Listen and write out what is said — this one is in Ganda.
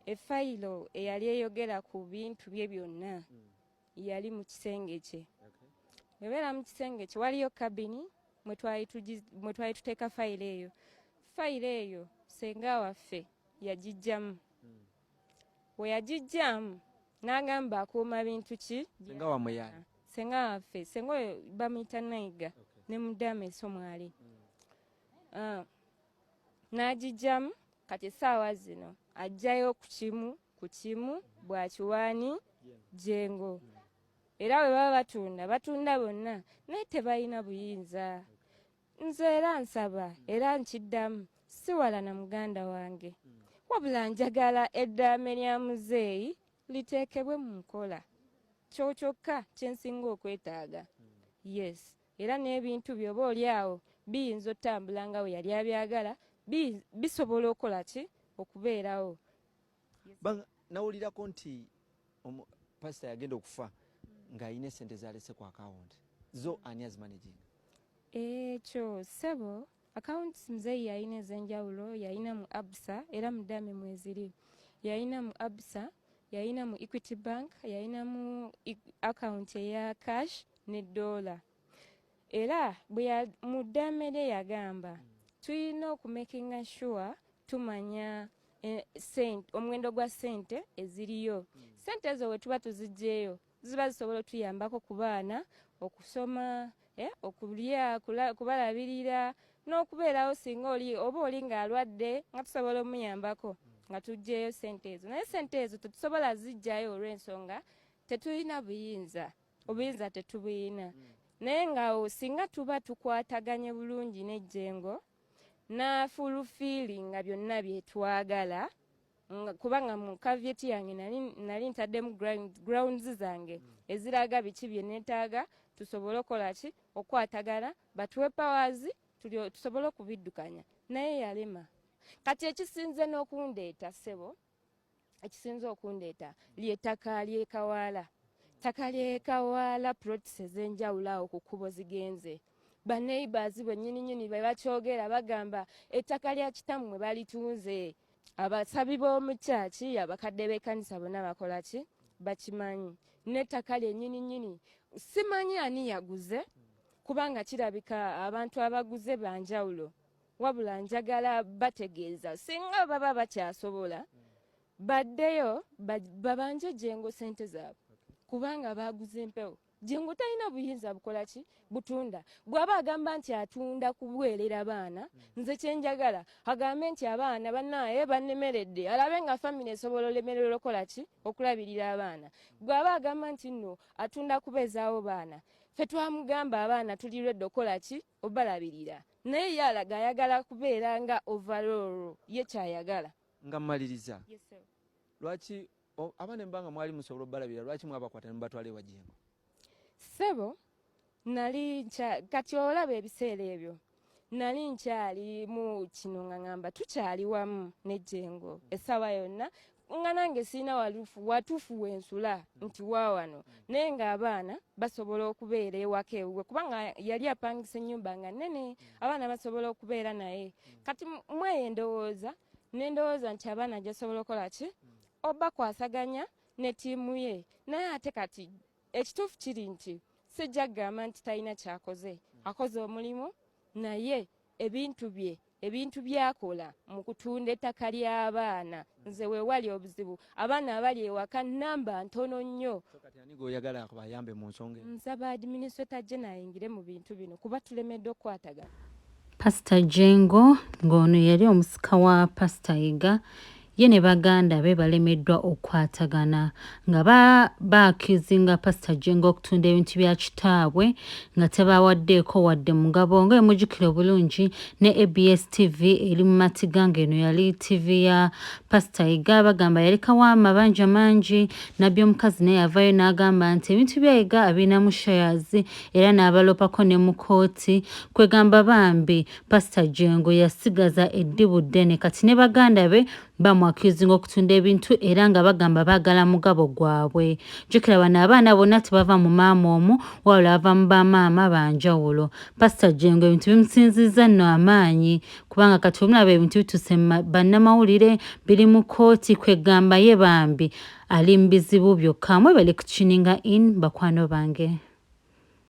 Efayilo eyali eyogera ku bintu bye byonna yali mu kisenge kye. Bwebeera mu kisenge kye waliyo kabini mwe twali tuteeka fayiro eyo. Fayiro eyo senga waffe yagijjamu. We yagijjamu n'agamba akuuma bintu ki? Senga wamwe yaani? Senga waffe, senga oyo bamuyita Nayiga ne muddamu esomwali. N'agijjamu kati essaawa zino ajjayo ku kimu bwakiwaani Jengo. Era bwe baba batunda bonna naye tebalina buyinza. Nze era nsaba era nkiddamu si wala na muganda wange. Wabula njagala eddaame lya muzeeyi liteekebwe mu nkola. Kyokka kyensinga okwetaaga. Yes. Era n'ebintu by'oba oli awo biyinza otambula nga we yali abyagala bisobola okukola ki? Okubeerawo. Nawulirako nti pasita yagenda okufa ng'ayina essente zalese ku akawunti. Zo ani azimanaging? Ekyo ssebo akawunti muzeeyi yalina ez'enjawulo, yalina mu Absa era muddaame mweziri. Yalina mu Absa, yalina mu Equity Bank, yalina mu akawunti eya cash ne dola. Era mu ddaame lye yagamba tulina okumakinga sure tumanya omuwendo gwa ssente eziriyo. Ssente ezo we tuba tuziggyeyo ziba zisobola otuyambako ku baana okusoma, okulya, kubalabirira n'okubeerawo singa oba oli ng'alwadde nga tusobola omuyambako nga tuggyeyo ssente ezo. Naye ssente ezo tetusobola ziggyayo olw'ensonga tetulina buyinza. Obuyinza tetubuyina. Naye ng'awo singa tuba tukwataganye bulungi n'ejjengo n'afulufiiringa byonna bye twagala, kubanga mu kavyeti yange nali ntaddemu grounds zange eziraga biki bye neetaaga tusobole okukola ki? Okwatagana batuwe powers tusobole okubiddukanya. Naye yalema. Kati ekisinze n'okundeeta ssebo, ekisinze okundeeta ly'ettaka ly'Ekawaala. Ttaka ly'Ekawaala plots ez'enjawulo awo ku kkubo zigenze. Baneighbors bennyini be bakyogera bagamba ettaka lya kitammwe balitunze. Abasabi b'omu kyaki, abakadde b'ekkanisa bonna bakola ki? Bakimanyi. N'ettaka lyennyini simanyi ani yaguze kubanga kirabika abantu abaguze banjawulo. Wabula njagala bategeeza singa baba bakyasobola baddeyo babanje Jengo ssente zaabwe kubanga baguze empewo. Jengo talina buyinza bukola ki? Butunda. Bw'aba agamba nti atunda kubwerera baana, nze kyenjagala agambe nti abaana bannaye bannemeredde alabe nga family esobola olemerera okukola ki? Okulabirira abaana. Bw'aba agamba nti nno atunda kubeezaawo baana, ffe twamugamba abaana tulirwedde okukola ki? Obalabirira. Naye ye alaga ayagala kubeera nga overall ye kyayagala. Nga mmaliriza. Yes, sir. Lwaki abaana embanga mwali musobola obalabirira lwaki mwabakwata ne mubatwala ewa Jengo? Ssebo nali kati olaba ebiseera ebyo nali nkyali mu kino nga ngamba tukyali wamu ne Jengo essaawa yonna nga nange sirina watuufu wensula nti waawano naye ng'abaana basobola okubeera ewaka ewuwe kubanga yali apangisa ennyumba nga nnene abaana basobola okubeera naye. Kati mweyo ndowooza nti abaana gyasobola okukola ki? Obakwasaganya ne ttiimu ye. Naye ate kati ekituufu kiri nti sijja kugamba nti talina kyakoze. Akoze omulimu naye ebintu byakola mu kutunda ettaka ly'abaana nze weewali obuzibu. Abaana abali ewaka nnamba ntono nnyo. Kati ani g'oyagala bayambe mu nsonga eyo? Nsaba administrator gye ayingire mu bintu bino kuba tulemedde okukwatagana. Pastor Jengo ng'ono yali omusika wa Pastor Yiga ye ne baganda be balemeddwa okwatagana nga baakizinga Pastor Jengo okutunda ebintu bya Kitabwe nga tebawaddeeko wadde mugabo nga emujjukira obulungi ne ABS TV eri mu Matiga eno yali TV ya Pastor Yiga bagamba yalekawo amabanja mangi nabyo omukazi naye yavaayo n'agamba nti ebintu bya Yiga abinamu shares era n'abalopako ne mu kooti kwegamba bambi Pastor Jengo yasigaza eddibu ddene kati ne baganda be bamwakizinga okutunda ebintu era nga bagamba baagala mugabo gwabwe. Jjukira bano abaana bonna tebava mu maama omu wabula bava mu bamaama banjawulo. Pastor Jengo ebintu bimusinzizza nno amaanyi kubanga kati omulaba ebintu bituse bannamawulire biri mu kooti kwegamba ye bambi ali mu bizibu byokka. Mwebale ku tuning in bakwano bange.